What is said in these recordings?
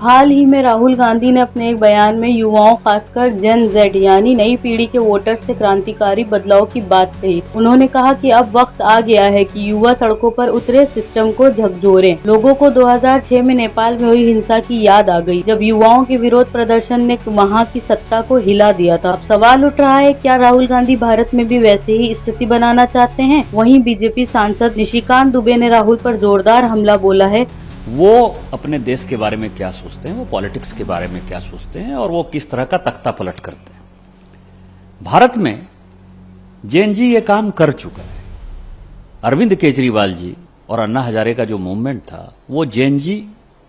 हाल ही में राहुल गांधी ने अपने एक बयान में युवाओं खासकर जेन जेड यानी नई पीढ़ी के वोटर्स से क्रांतिकारी बदलाव की बात कही। उन्होंने कहा कि अब वक्त आ गया है कि युवा सड़कों पर उतरे, सिस्टम को झकझोरें। लोगों को 2006 में नेपाल में हुई हिंसा की याद आ गई, जब युवाओं के विरोध प्रदर्शन ने वहां की सत्ता को हिला दिया था। अब सवाल उठ रहा है, क्या राहुल गांधी भारत में भी वैसे ही स्थिति बनाना चाहते हैं? वहीं बीजेपी सांसद निशिकांत दुबे ने राहुल पर जोरदार हमला बोला है। वो अपने देश के बारे में क्या सोचते हैं, वो पॉलिटिक्स के बारे में क्या सोचते हैं और वो किस तरह का तख्ता पलट करते हैं। भारत में जेएनजी ये काम कर चुका है। अरविंद केजरीवाल जी और अन्ना हजारे का जो मूवमेंट था वो जेएनजी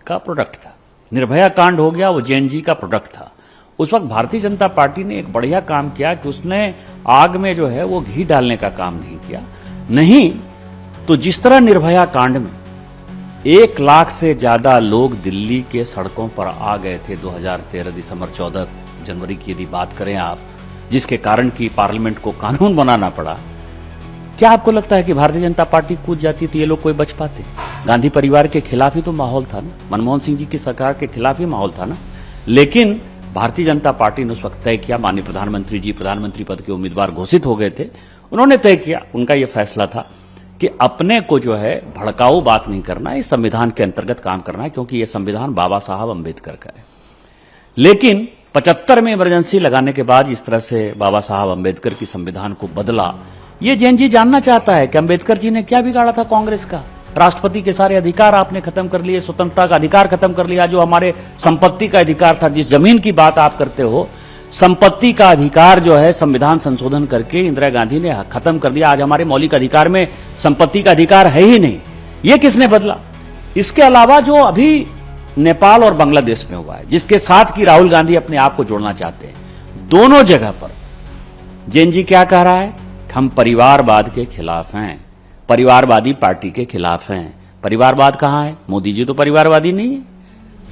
का प्रोडक्ट था। निर्भया कांड हो गया, वो जेएनजी का प्रोडक्ट था। उस वक्त भारतीय जनता पार्टी ने एक बढ़िया काम किया कि उसने आग में जो है वो घी डालने का काम नहीं किया। नहीं तो जिस तरह निर्भया कांड में 1 लाख से ज्यादा लोग दिल्ली के सड़कों पर आ गए थे 2013 दिसंबर 14 जनवरी की यदि बात करें आप, जिसके कारण कि पार्लियामेंट को कानून बनाना पड़ा, क्या आपको लगता है कि भारतीय जनता पार्टी कूद जाती तो ये लोग कोई बच पाते? गांधी परिवार के खिलाफ ही तो माहौल था ना, मनमोहन सिंह जी की सरकार के खिलाफ ही माहौल था ना। लेकिन भारतीय जनता पार्टी ने उस वक्त तय किया, माननीय प्रधानमंत्री जी प्रधानमंत्री पद के उम्मीदवार घोषित हो गए थे, उन्होंने तय किया, उनका यह फैसला था कि अपने को जो है भड़काऊ बात नहीं करना है, इस संविधान के अंतर्गत काम करना है, क्योंकि यह संविधान बाबा साहब अंबेडकर का है। लेकिन 75 में इमरजेंसी लगाने के बाद इस तरह से बाबा साहब अंबेडकर की संविधान को बदला। ये जेएनजी जानना चाहता है कि अंबेडकर जी ने क्या बिगाड़ा था कांग्रेस का। राष्ट्रपति के सारे अधिकार आपने खत्म कर लिए, स्वतंत्रता का अधिकार खत्म कर लिया, जो हमारे संपत्ति का अधिकार था, जिस जमीन की बात आप करते हो, संपत्ति का अधिकार जो है संविधान संशोधन करके इंदिरा गांधी ने खत्म कर दिया। आज हमारे मौलिक अधिकार में संपत्ति का अधिकार है ही नहीं। ये किसने बदला? इसके अलावा जो अभी नेपाल और बांग्लादेश में हुआ है, जिसके साथ की राहुल गांधी अपने आप को जोड़ना चाहते हैं, दोनों जगह पर जेएनजी क्या कह रहा है? हम परिवारवाद के खिलाफ हैं, परिवारवादी पार्टी के खिलाफ हैं। परिवारवाद कहां है? मोदी जी तो परिवारवादी नहीं है।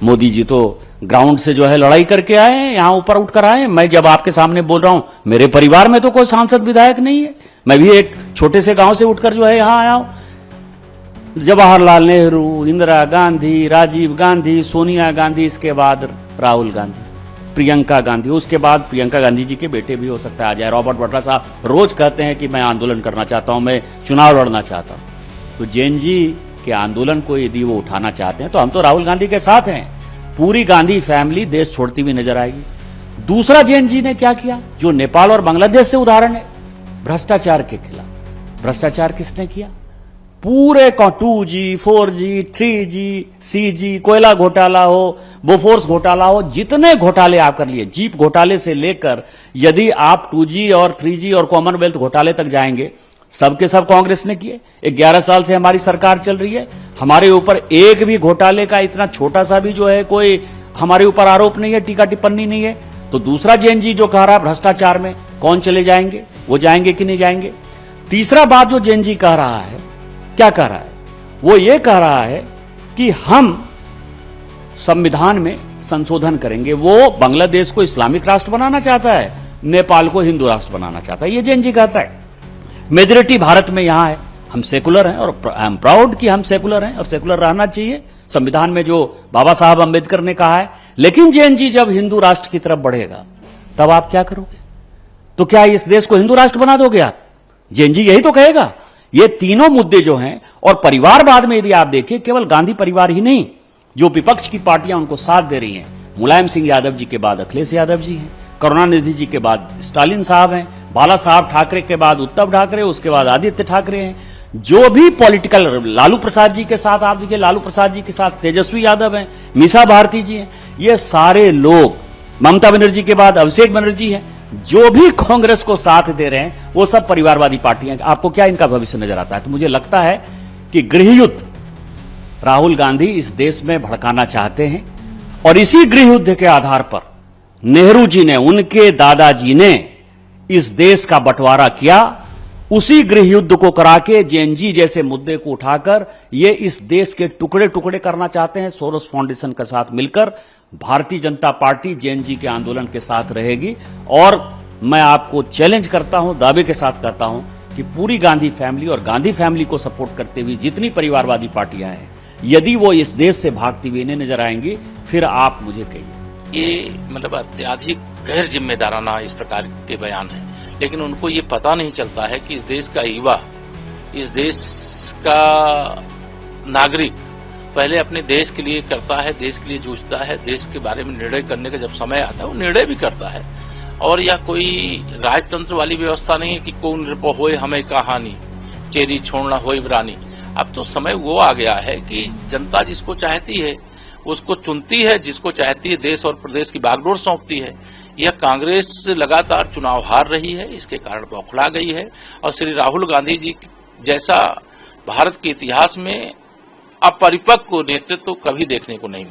मोदी जी तो ग्राउंड से जो है लड़ाई करके आए हैं, यहां ऊपर उठकर आए हैं। मैं जब आपके सामने बोल रहा हूं, मेरे परिवार में तो कोई सांसद विधायक नहीं है। मैं भी एक छोटे से गांव से उठकर जो है यहां आया हूं। जवाहरलाल नेहरू, इंदिरा गांधी, राजीव गांधी, सोनिया गांधी, इसके बाद राहुल गांधी, प्रियंका गांधी, उसके बाद प्रियंका गांधी जी के बेटे भी हो सकता है आ जाए। रॉबर्ट वड्रा साहब रोज कहते हैं कि मैं आंदोलन करना चाहता हूं, मैं चुनाव लड़ना चाहता हूं। तो जेएनजी के आंदोलन को यदि वो उठाना चाहते हैं तो हम तो राहुल गांधी के साथ हैं। पूरी गांधी फैमिली देश छोड़ती हुई नजर आएगी। दूसरा जेएनजी ने क्या किया, जो नेपाल और बांग्लादेश से उदाहरण है, भ्रष्टाचार के खिलाफ। भ्रष्टाचार किसने किया? पूरे 2G, 4G, 3G, CG, कोयला घोटाला हो, बोफोर्स घोटाला हो, जितने घोटाले आप कर लिए, जीप घोटाले से लेकर यदि आप 2G और 3G और कॉमनवेल्थ घोटाले तक जाएंगे, सबके सब कांग्रेस ने किए। 11 साल से हमारी सरकार चल रही है, हमारे ऊपर एक भी घोटाले का इतना छोटा सा भी जो है कोई हमारे ऊपर आरोप नहीं है, टीका टिप्पणी नहीं है। तो दूसरा जेएनजी जो कह रहा है भ्रष्टाचार में कौन चले जाएंगे, वो जाएंगे कि नहीं जाएंगे। तीसरा बात जो जेएनजी कह रहा है, क्या कह रहा है? वो ये कह रहा है कि हम संविधान में संशोधन करेंगे। वो बांग्लादेश को इस्लामिक राष्ट्र बनाना चाहता है, नेपाल को हिंदू राष्ट्र बनाना चाहता है, ये जेएनजी कहता है। मेजोरिटी भारत में यहां है, हम सेकुलर हैं और आई एम प्राउड कि हम सेकुलर हैं और सेकुलर रहना चाहिए, संविधान में जो बाबा साहब अंबेडकर ने कहा है। लेकिन जेएनजी जब हिंदू राष्ट्र की तरफ बढ़ेगा तब आप क्या करोगे? तो क्या इस देश को हिंदू राष्ट्र बना दोगे आप? जेएनजी यही तो कहेगा। ये तीनों मुद्दे जो हैं, और परिवारवाद में यदि आप देखिए, केवल गांधी परिवार ही नहीं, जो विपक्ष की पार्टियां उनको साथ दे रही हैं, मुलायम सिंह यादव जी के बाद अखिलेश यादव जी हैं, करुणानिधि जी के बाद स्टालिन साहब हैं, बाला साहब ठाकरे के बाद उद्धव ठाकरे, उसके बाद आदित्य ठाकरे हैं। जो भी पॉलिटिकल, लालू प्रसाद जी के साथ आप देखिए, लालू प्रसाद जी के साथ तेजस्वी यादव हैं, मीसा भारती जी हैं, ये सारे लोग, ममता बनर्जी के बाद अभिषेक बनर्जी हैं, जो भी कांग्रेस को साथ दे रहे हैं वो सब परिवारवादी पार्टियां। आपको क्या इनका भविष्य नजर आता है? तो मुझे लगता है कि गृहयुद्ध राहुल गांधी इस देश में भड़काना चाहते हैं, और इसी गृहयुद्ध के आधार पर नेहरू जी ने, उनके दादाजी ने इस देश का बंटवारा किया। उसी गृहयुद्ध को करा के जेएनजी जैसे मुद्दे को उठाकर ये इस देश के टुकड़े टुकड़े करना चाहते हैं। सोरोस फाउंडेशन के साथ मिलकर भारतीय जनता पार्टी जेएनजी के आंदोलन के साथ रहेगी। और मैं आपको चैलेंज करता हूं, दावे के साथ कहता हूं कि पूरी गांधी फैमिली और गांधी फैमिली को सपोर्ट करते हुए जितनी परिवारवादी पार्टियां हैं, यदि वो इस देश से भागती हुई इन्हें नजर आएंगी, फिर आप मुझे कहिए। ये मतलब अत्याधिक गैर जिम्मेदाराना इस प्रकार के बयान है, लेकिन उनको ये पता नहीं चलता है कि इस देश का युवा, इस देश का नागरिक पहले अपने देश के लिए करता है, देश के लिए जूझता है, देश के बारे में निर्णय करने का जब समय आता है वो निर्णय भी करता है। और यह कोई राजतंत्र वाली व्यवस्था नहीं है कि कौन होए हमें कहानी, चेरी छोड़ना होए रानी। अब तो समय वो आ गया है कि जनता जिसको चाहती है उसको चुनती है, जिसको चाहती है देश और प्रदेश की बागडोर सौंपती है। यह कांग्रेस लगातार चुनाव हार रही है, इसके कारण बौखला गई है। और श्री राहुल गांधी जी जैसा भारत के इतिहास में अपरिपक्व नेतृत्व कभी देखने को नहीं मिला।